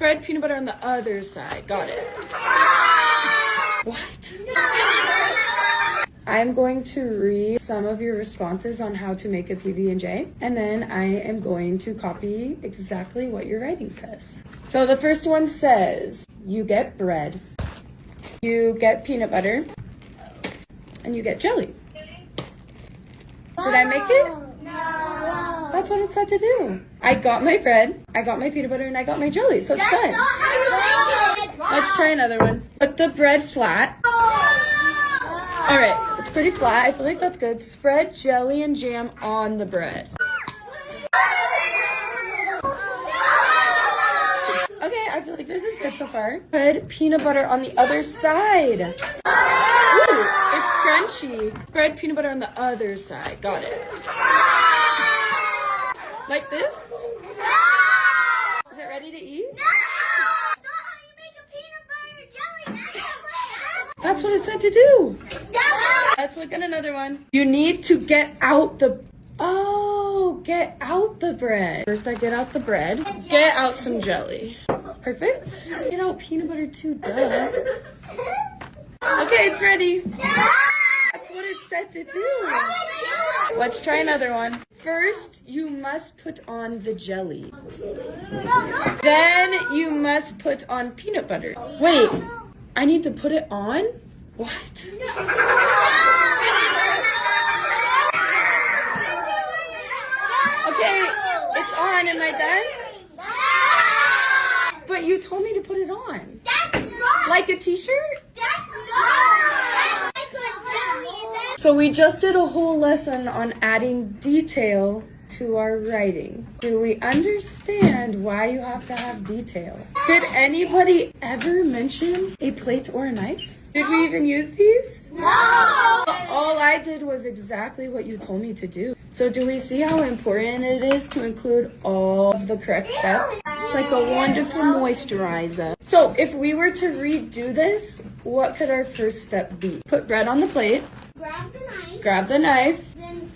Spread peanut butter on the other side. Got it. What? I'm going to read some of your responses on how to make a PB&J, and then I am going to copy exactly what your writing says. So the first one says, you get bread, you get peanut butter, and you get jelly. Did I make it? No. That's what it said to do. I got my bread, I got my peanut butter, and I got my jelly, so it's done. Not how you make it. Let's try another one. Put the bread flat. All right, it's pretty flat. I feel like that's good. Spread jelly and jam on the bread. Okay, I feel like this is good so far. Spread peanut butter on the other side. Ooh, it's crunchy. Spread peanut butter on the other side. Got it. Like this? Is it ready to eat? That's what it said to do. Let's look at another one. You need to get out the bread. First I get out the bread. Get out some jelly. Perfect. Get out peanut butter too, duh. Okay, it's ready. That's what it said to do. Let's try another one. First, you must put on the jelly. Then you must put on peanut butter. Wait. I need to put it on? What? Okay, it's on. Am I done? But you told me to put it on. That's not. Like a t-shirt? That's not. So we just did a whole lesson on adding detail to our writing. Do we understand why you have to have detail? Did anybody ever mention a plate or a knife? Did we even use these? No. All I did was exactly what you told me to do. So do we see how important it is to include all of the correct steps? It's like a wonderful moisturizer. So if we were to redo this, what could our first step be? Put bread on the plate. Grab the knife. Grab the knife. Then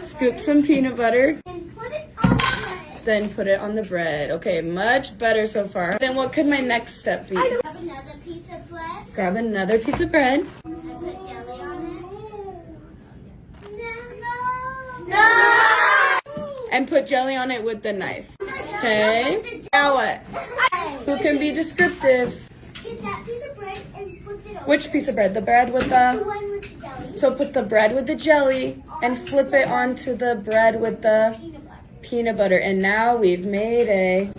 Scoop some peanut butter. And put it on the bread. Then put it on the bread. Okay, much better so far. Then what could my next step be? Grab another piece of bread. Grab another piece of bread. And put jelly on it. No. And put jelly on it with the knife. Okay. Now what? Who can be descriptive? Get that piece of bread and flip it over. Which piece of bread? The bread with The the... one with the jelly. So put the bread with the jelly and flip it onto the bread with the Peanut butter. peanut butter. And now we've made a